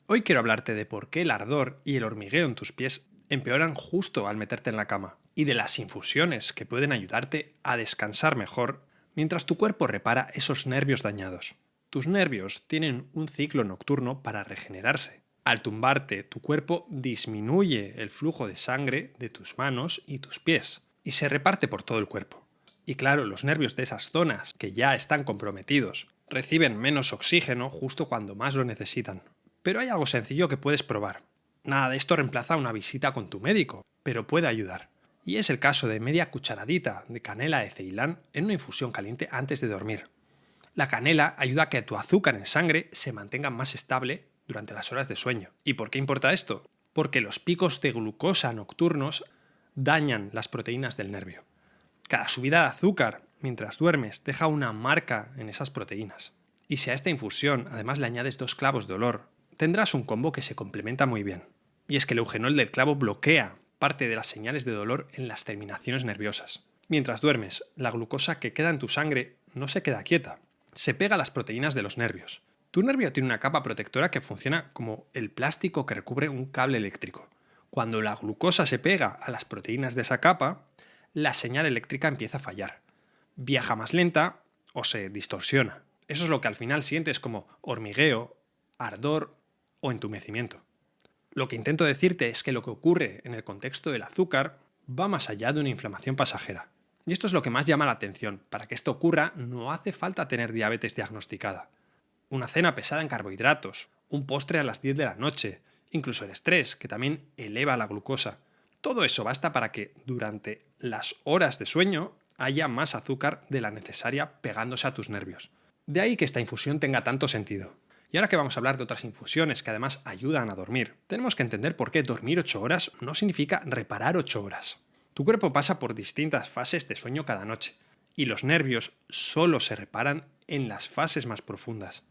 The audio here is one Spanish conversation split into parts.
Hoy quiero hablarte de por qué el ardor y el hormigueo en tus pies empeoran justo al meterte en la cama, y de las infusiones que pueden ayudarte a descansar mejor mientras tu cuerpo repara esos nervios dañados. Tus nervios tienen un ciclo nocturno para regenerarse. Al tumbarte, tu cuerpo disminuye el flujo de sangre de tus manos y tus pies, y se reparte por todo el cuerpo. Y claro, los nervios de esas zonas que ya están comprometidos reciben menos oxígeno justo cuando más lo necesitan. Pero hay algo sencillo que puedes probar. Nada de esto reemplaza una visita con tu médico, pero puede ayudar. Y es el caso de media cucharadita de canela de Ceilán en una infusión caliente antes de dormir. La canela ayuda a que tu azúcar en sangre se mantenga más estable durante las horas de sueño. ¿Y por qué importa esto? Porque los picos de glucosa nocturnos dañan las proteínas del nervio. Cada subida de azúcar mientras duermes deja una marca en esas proteínas. Y si a esta infusión además le añades 2 clavos de olor, tendrás un combo que se complementa muy bien. Y es que el eugenol del clavo bloquea parte de las señales de dolor en las terminaciones nerviosas. Mientras duermes, la glucosa que queda en tu sangre no se queda quieta, se pega a las proteínas de los nervios. Tu nervio tiene una capa protectora que funciona como el plástico que recubre un cable eléctrico. Cuando la glucosa se pega a las proteínas de esa capa, la señal eléctrica empieza a fallar. Viaja más lenta o se distorsiona. Eso es lo que al final sientes como hormigueo, ardor o entumecimiento. Lo que intento decirte es que lo que ocurre en el contexto del azúcar va más allá de una inflamación pasajera. Y esto es lo que más llama la atención. Para que esto ocurra no hace falta tener diabetes diagnosticada. Una cena pesada en carbohidratos, un postre a las 10 de la noche, incluso el estrés, que también eleva la glucosa. Todo eso basta para que durante las horas de sueño haya más azúcar de la necesaria pegándose a tus nervios. De ahí que esta infusión tenga tanto sentido. Y ahora que vamos a hablar de otras infusiones que además ayudan a dormir, tenemos que entender por qué dormir 8 horas no significa reparar 8 horas. Tu cuerpo pasa por distintas fases de sueño cada noche, y los nervios solo se reparan en las fases más profundas,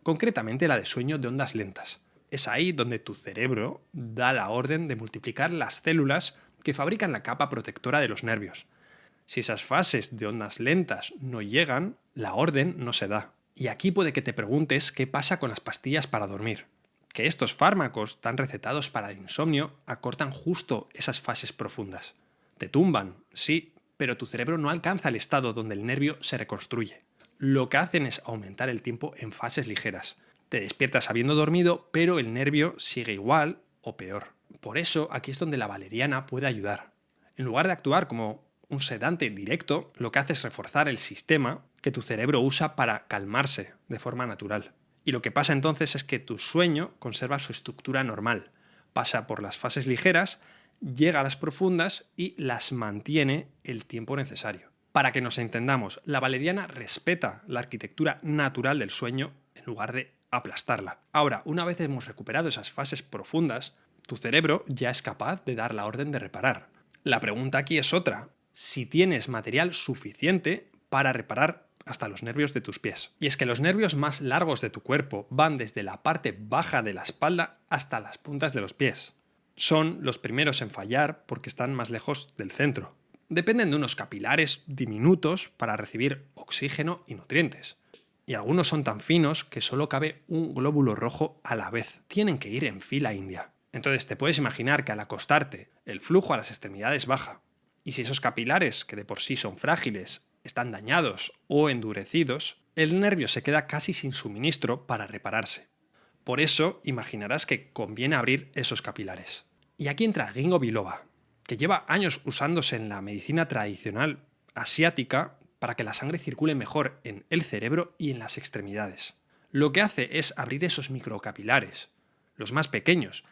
concretamente la de sueño de ondas lentas. Es ahí donde tu cerebro da la orden de multiplicar las células que fabrican la capa protectora de los nervios. Si esas fases de ondas lentas no llegan, la orden no se da. Y aquí puede que te preguntes qué pasa con las pastillas para dormir. Que estos fármacos tan recetados para el insomnio acortan justo esas fases profundas. Te tumban, sí, pero tu cerebro no alcanza el estado donde el nervio se reconstruye. Lo que hacen es aumentar el tiempo en fases ligeras. Te despiertas habiendo dormido, pero el nervio sigue igual o peor. Por eso aquí es donde la valeriana puede ayudar. En lugar de actuar como un sedante directo, lo que hace es reforzar el sistema que tu cerebro usa para calmarse de forma natural. Y lo que pasa entonces es que tu sueño conserva su estructura normal, pasa por las fases ligeras, llega a las profundas y las mantiene el tiempo necesario. Para que nos entendamos, la valeriana respeta la arquitectura natural del sueño en lugar de aplastarla. Ahora, una vez hemos recuperado esas fases profundas, tu cerebro ya es capaz de dar la orden de reparar. La pregunta aquí es otra: si tienes material suficiente para reparar hasta los nervios de tus pies. Y es que los nervios más largos de tu cuerpo van desde la parte baja de la espalda hasta las puntas de los pies. Son los primeros en fallar porque están más lejos del centro. Dependen de unos capilares diminutos para recibir oxígeno y nutrientes. Y algunos son tan finos que solo cabe un glóbulo rojo a la vez. Tienen que ir en fila india. Entonces te puedes imaginar que al acostarte, el flujo a las extremidades baja. Y si esos capilares, que de por sí son frágiles, están dañados o endurecidos, el nervio se queda casi sin suministro para repararse. Por eso imaginarás que conviene abrir esos capilares. Y aquí entra Ginkgo biloba, que lleva años usándose en la medicina tradicional asiática para que la sangre circule mejor en el cerebro y en las extremidades. Lo que hace es abrir esos microcapilares, los más pequeños,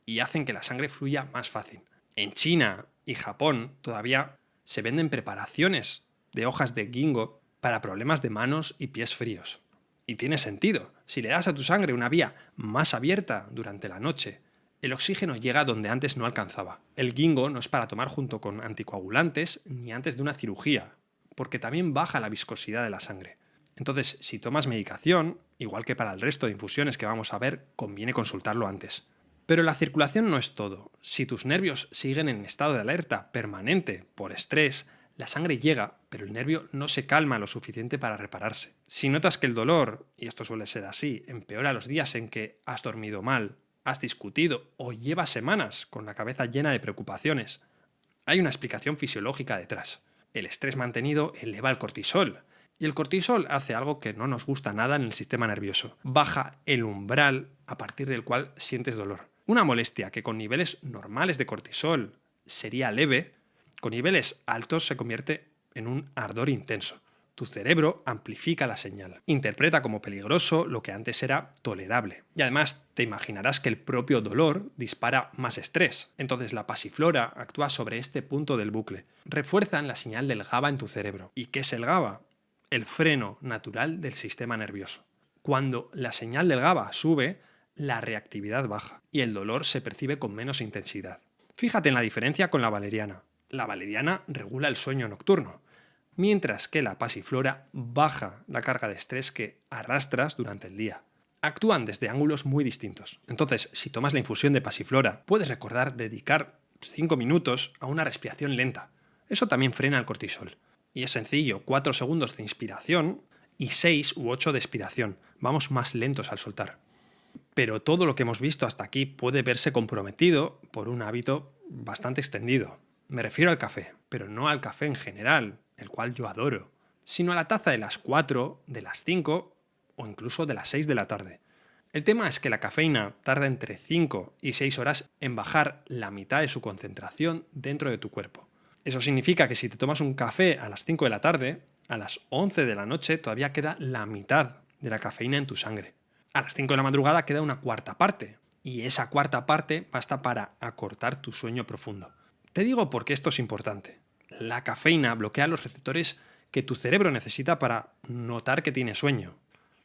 y hacen que la sangre fluya más fácil. En China y Japón todavía se venden preparaciones de hojas de ginkgo para problemas de manos y pies fríos. Y tiene sentido. Si le das a tu sangre una vía más abierta durante la noche, el oxígeno llega donde antes no alcanzaba. El ginkgo no es para tomar junto con anticoagulantes ni antes de una cirugía, porque también baja la viscosidad de la sangre. Entonces, si tomas medicación, igual que para el resto de infusiones que vamos a ver, conviene consultarlo antes. Pero la circulación no es todo. Si tus nervios siguen en estado de alerta permanente por estrés, la sangre llega, pero el nervio no se calma lo suficiente para repararse. Si notas que el dolor, y esto suele ser así, empeora los días en que has dormido mal, has discutido o llevas semanas con la cabeza llena de preocupaciones, hay una explicación fisiológica detrás. El estrés mantenido eleva el cortisol, y el cortisol hace algo que no nos gusta nada en el sistema nervioso. Baja el umbral a partir del cual sientes dolor. Una molestia que con niveles normales de cortisol sería leve, con niveles altos se convierte en un ardor intenso. Tu cerebro amplifica la señal, interpreta como peligroso lo que antes era tolerable. Y además te imaginarás que el propio dolor dispara más estrés. Entonces la pasiflora actúa sobre este punto del bucle. Refuerzan la señal del GABA en tu cerebro. ¿Y qué es el GABA? El freno natural del sistema nervioso. Cuando la señal del GABA sube, la reactividad baja y el dolor se percibe con menos intensidad. Fíjate en la diferencia con la valeriana. La valeriana regula el sueño nocturno, mientras que la pasiflora baja la carga de estrés que arrastras durante el día. Actúan desde ángulos muy distintos. Entonces, si tomas la infusión de pasiflora, puedes recordar dedicar 5 minutos a una respiración lenta. Eso también frena el cortisol. Y es sencillo, 4 segundos de inspiración y 6 u 8 de expiración. Vamos más lentos al soltar. Pero todo lo que hemos visto hasta aquí puede verse comprometido por un hábito bastante extendido. Me refiero al café, pero no al café en general, el cual yo adoro, sino a la taza de las 4, de las 5 o incluso de las 6 de la tarde. El tema es que la cafeína tarda entre 5 y 6 horas en bajar la mitad de su concentración dentro de tu cuerpo. Eso significa que si te tomas un café a las 5 de la tarde, a las 11 de la noche todavía queda la mitad de la cafeína en tu sangre. A las 5 de la madrugada queda una cuarta parte, y esa cuarta parte basta para acortar tu sueño profundo. Te digo por qué esto es importante. La cafeína bloquea los receptores que tu cerebro necesita para notar que tienes sueño.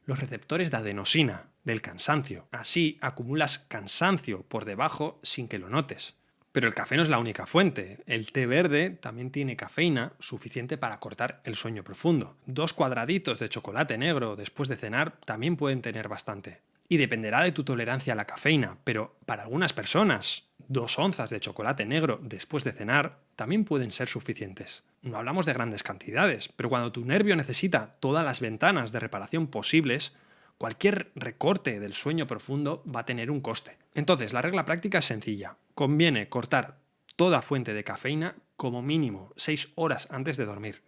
Los receptores de adenosina, del cansancio. Así acumulas cansancio por debajo sin que lo notes. Pero el café no es la única fuente. El té verde también tiene cafeína suficiente para cortar el sueño profundo. 2 cuadraditos de chocolate negro después de cenar también pueden tener bastante. Y dependerá de tu tolerancia a la cafeína, pero para algunas personas, 2 onzas de chocolate negro después de cenar también pueden ser suficientes. No hablamos de grandes cantidades, pero cuando tu nervio necesita todas las ventanas de reparación posibles, cualquier recorte del sueño profundo va a tener un coste. Entonces, la regla práctica es sencilla. Conviene cortar toda fuente de cafeína como mínimo 6 horas antes de dormir.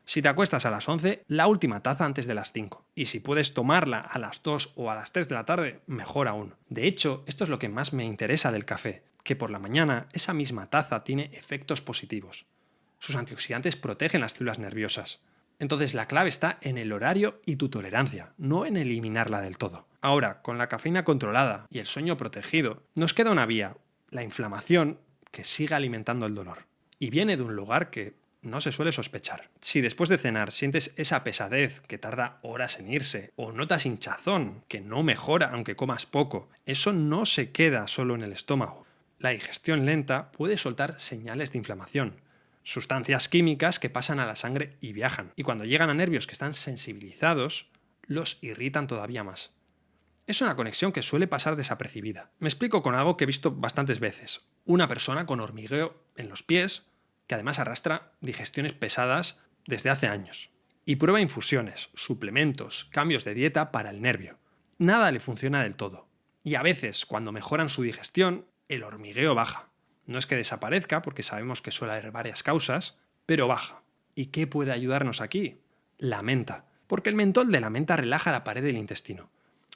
Si te acuestas a las 11, la última taza antes de las 5. Y si puedes tomarla a las 2 o a las 3 de la tarde, mejor aún. De hecho, esto es lo que más me interesa del café, que por la mañana esa misma taza tiene efectos positivos. Sus antioxidantes protegen las células nerviosas. Entonces la clave está en el horario y tu tolerancia, no en eliminarla del todo. Ahora, con la cafeína controlada y el sueño protegido, nos queda una vía, la inflamación, que sigue alimentando el dolor. Y viene de un lugar que no se suele sospechar. Si después de cenar sientes esa pesadez que tarda horas en irse, o notas hinchazón que no mejora aunque comas poco, eso no se queda solo en el estómago. La digestión lenta puede soltar señales de inflamación, sustancias químicas que pasan a la sangre y viajan, y cuando llegan a nervios que están sensibilizados, los irritan todavía más. Es una conexión que suele pasar desapercibida. Me explico con algo que he visto bastantes veces. Una persona con hormigueo en los pies, que además arrastra digestiones pesadas desde hace años. Y prueba infusiones, suplementos, cambios de dieta para el nervio. Nada le funciona del todo. Y a veces, cuando mejoran su digestión, el hormigueo baja. No es que desaparezca, porque sabemos que suele haber varias causas, pero baja. ¿Y qué puede ayudarnos aquí? La menta. Porque el mentol de la menta relaja la pared del intestino.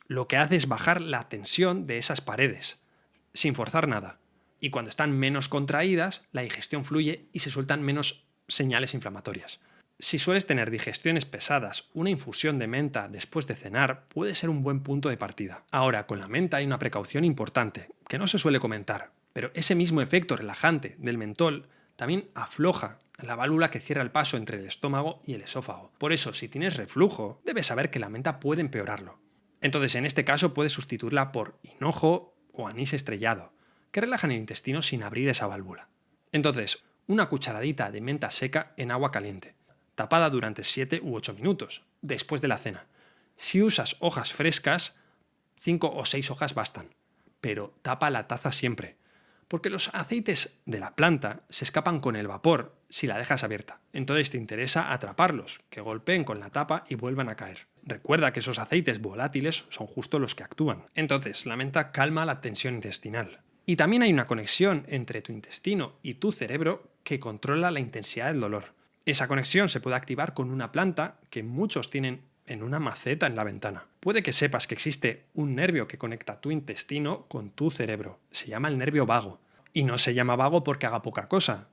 Lo que hace es bajar la tensión de esas paredes, sin forzar nada. Y cuando están menos contraídas, la digestión fluye y se sueltan menos señales inflamatorias. Si sueles tener digestiones pesadas, una infusión de menta después de cenar puede ser un buen punto de partida. Ahora, con la menta hay una precaución importante, que no se suele comentar, pero ese mismo efecto relajante del mentol también afloja la válvula que cierra el paso entre el estómago y el esófago. Por eso, si tienes reflujo, debes saber que la menta puede empeorarlo. Entonces, en este caso, puedes sustituirla por hinojo o anís estrellado, que relajan el intestino sin abrir esa válvula. Entonces, una cucharadita de menta seca en agua caliente, tapada durante 7 u 8 minutos, después de la cena. Si usas hojas frescas, 5 o 6 hojas bastan, pero tapa la taza siempre, porque los aceites de la planta se escapan con el vapor si la dejas abierta. Entonces te interesa atraparlos, que golpeen con la tapa y vuelvan a caer. Recuerda que esos aceites volátiles son justo los que actúan. Entonces, la menta calma la tensión intestinal. Y también hay una conexión entre tu intestino y tu cerebro que controla la intensidad del dolor. Esa conexión se puede activar con una planta que muchos tienen en una maceta en la ventana. Puede que sepas que existe un nervio que conecta tu intestino con tu cerebro. Se llama el nervio vago. Y no se llama vago porque haga poca cosa.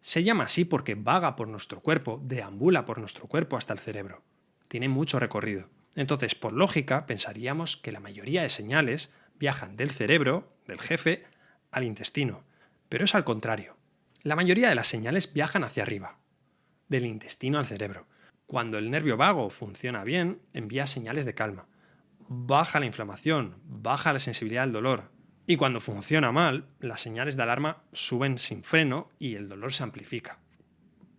Se llama así porque vaga por nuestro cuerpo, deambula por nuestro cuerpo hasta el cerebro. Tiene mucho recorrido. Entonces, por lógica, pensaríamos que la mayoría de señales viajan del cerebro, del jefe, al intestino. Pero es al contrario. La mayoría de las señales viajan hacia arriba, del intestino al cerebro. Cuando el nervio vago funciona bien, envía señales de calma. Baja la inflamación, baja la sensibilidad al dolor. Y cuando funciona mal, las señales de alarma suben sin freno y el dolor se amplifica.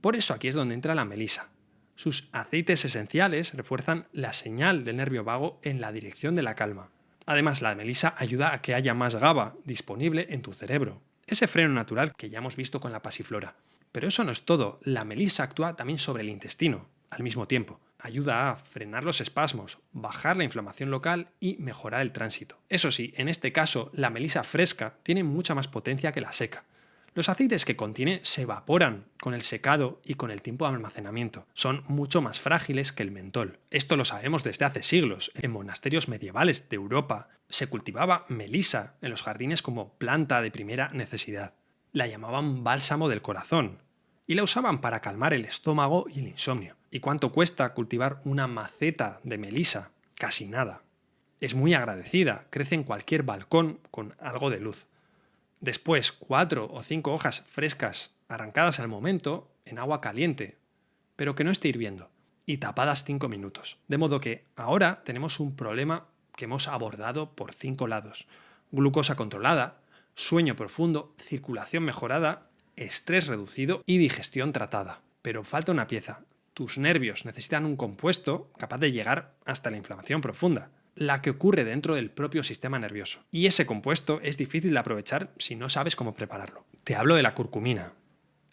Por eso aquí es donde entra la melisa. Sus aceites esenciales refuerzan la señal del nervio vago en la dirección de la calma. Además, la melisa ayuda a que haya más GABA disponible en tu cerebro, ese freno natural que ya hemos visto con la pasiflora. Pero eso no es todo, la melisa actúa también sobre el intestino, al mismo tiempo. Ayuda a frenar los espasmos, bajar la inflamación local y mejorar el tránsito. Eso sí, en este caso, la melisa fresca tiene mucha más potencia que la seca. Los aceites que contiene se evaporan con el secado y con el tiempo de almacenamiento. Son mucho más frágiles que el mentol. Esto lo sabemos desde hace siglos. En monasterios medievales de Europa se cultivaba melisa en los jardines como planta de primera necesidad. La llamaban bálsamo del corazón y la usaban para calmar el estómago y el insomnio. ¿Y cuánto cuesta cultivar una maceta de melisa? Casi nada. Es muy agradecida, crece en cualquier balcón con algo de luz. Después, 4 o 5 hojas frescas arrancadas al momento en agua caliente, pero que no esté hirviendo, y tapadas 5 minutos. De modo que ahora tenemos un problema que hemos abordado por 5 lados. Glucosa controlada, sueño profundo, circulación mejorada, estrés reducido y digestión tratada. Pero falta una pieza. Tus nervios necesitan un compuesto capaz de llegar hasta la inflamación profunda, la que ocurre dentro del propio sistema nervioso. Y ese compuesto es difícil de aprovechar si no sabes cómo prepararlo. Te hablo de la curcumina.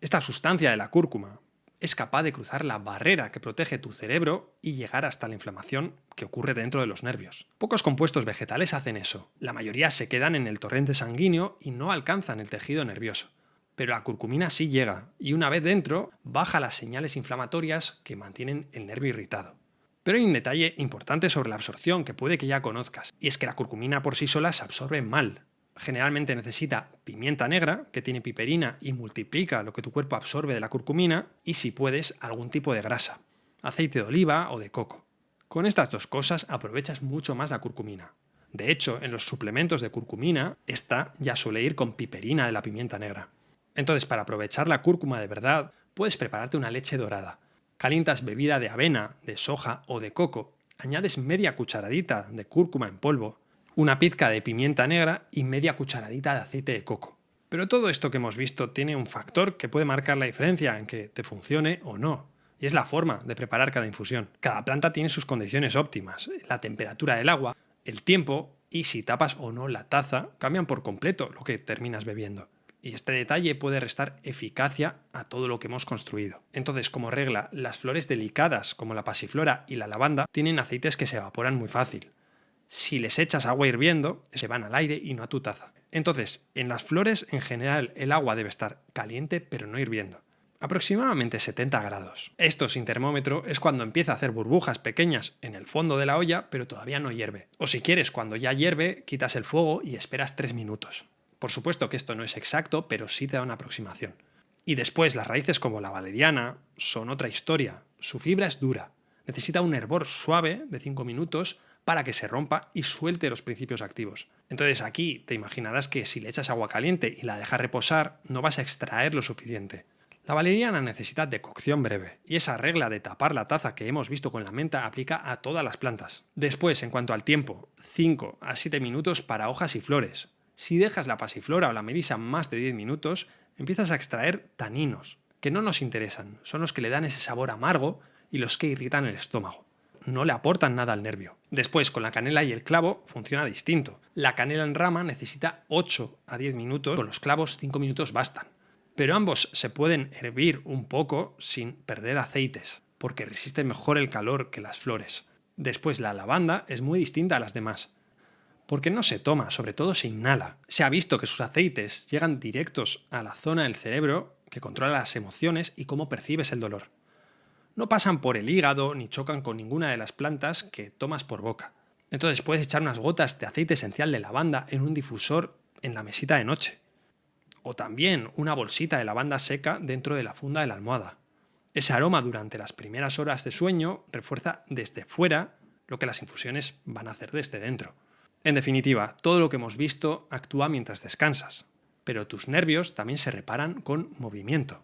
Esta sustancia de la cúrcuma es capaz de cruzar la barrera que protege tu cerebro y llegar hasta la inflamación que ocurre dentro de los nervios. Pocos compuestos vegetales hacen eso. La mayoría se quedan en el torrente sanguíneo y no alcanzan el tejido nervioso. Pero la curcumina sí llega, y una vez dentro, baja las señales inflamatorias que mantienen el nervio irritado. Pero hay un detalle importante sobre la absorción que puede que ya conozcas, y es que la curcumina por sí sola se absorbe mal. Generalmente necesita pimienta negra, que tiene piperina y multiplica lo que tu cuerpo absorbe de la curcumina, y si puedes, algún tipo de grasa, aceite de oliva o de coco. Con estas dos cosas aprovechas mucho más la curcumina. De hecho, en los suplementos de curcumina, esta ya suele ir con piperina de la pimienta negra. Entonces, para aprovechar la cúrcuma de verdad, puedes prepararte una leche dorada. Calientas bebida de avena, de soja o de coco, añades media cucharadita de cúrcuma en polvo, una pizca de pimienta negra y media cucharadita de aceite de coco. Pero todo esto que hemos visto tiene un factor que puede marcar la diferencia en que te funcione o no, y es la forma de preparar cada infusión. Cada planta tiene sus condiciones óptimas, la temperatura del agua, el tiempo y si tapas o no la taza cambian por completo lo que terminas bebiendo. Y este detalle puede restar eficacia a todo lo que hemos construido. Entonces, como regla, las flores delicadas como la pasiflora y la lavanda tienen aceites que se evaporan muy fácil. Si les echas agua hirviendo, se van al aire y no a tu taza. Entonces, en las flores en general el agua debe estar caliente pero no hirviendo. Aproximadamente 70 grados. Esto sin termómetro es cuando empieza a hacer burbujas pequeñas en el fondo de la olla pero todavía no hierve. O si quieres, cuando ya hierve, quitas el fuego y esperas 3 minutos. Por supuesto que esto no es exacto, pero sí te da una aproximación. Y después, las raíces como la valeriana son otra historia. Su fibra es dura. Necesita un hervor suave de 5 minutos para que se rompa y suelte los principios activos. Entonces aquí te imaginarás que si le echas agua caliente y la dejas reposar, no vas a extraer lo suficiente. La valeriana necesita de cocción breve, y esa regla de tapar la taza que hemos visto con la menta aplica a todas las plantas. Después, en cuanto al tiempo, 5 a 7 minutos para hojas y flores. Si dejas la pasiflora o la melisa más de 10 minutos, empiezas a extraer taninos, que no nos interesan, son los que le dan ese sabor amargo y los que irritan el estómago. No le aportan nada al nervio. Después, con la canela y el clavo, funciona distinto. La canela en rama necesita 8 a 10 minutos, con los clavos 5 minutos bastan. Pero ambos se pueden hervir un poco sin perder aceites, porque resisten mejor el calor que las flores. Después, la lavanda es muy distinta a las demás, porque no se toma, sobre todo se inhala. Se ha visto que sus aceites llegan directos a la zona del cerebro que controla las emociones y cómo percibes el dolor. No pasan por el hígado ni chocan con ninguna de las plantas que tomas por boca. Entonces puedes echar unas gotas de aceite esencial de lavanda en un difusor en la mesita de noche. O también una bolsita de lavanda seca dentro de la funda de la almohada. Ese aroma durante las primeras horas de sueño refuerza desde fuera lo que las infusiones van a hacer desde dentro. En definitiva, todo lo que hemos visto actúa mientras descansas, pero tus nervios también se reparan con movimiento.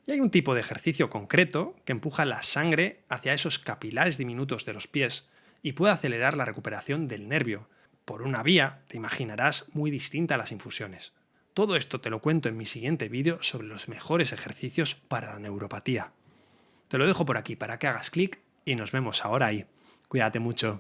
Y hay un tipo de ejercicio concreto que empuja la sangre hacia esos capilares diminutos de los pies y puede acelerar la recuperación del nervio, por una vía, te imaginarás, muy distinta a las infusiones. Todo esto te lo cuento en mi siguiente vídeo sobre los mejores ejercicios para la neuropatía. Te lo dejo por aquí para que hagas clic y nos vemos ahora ahí. Cuídate mucho.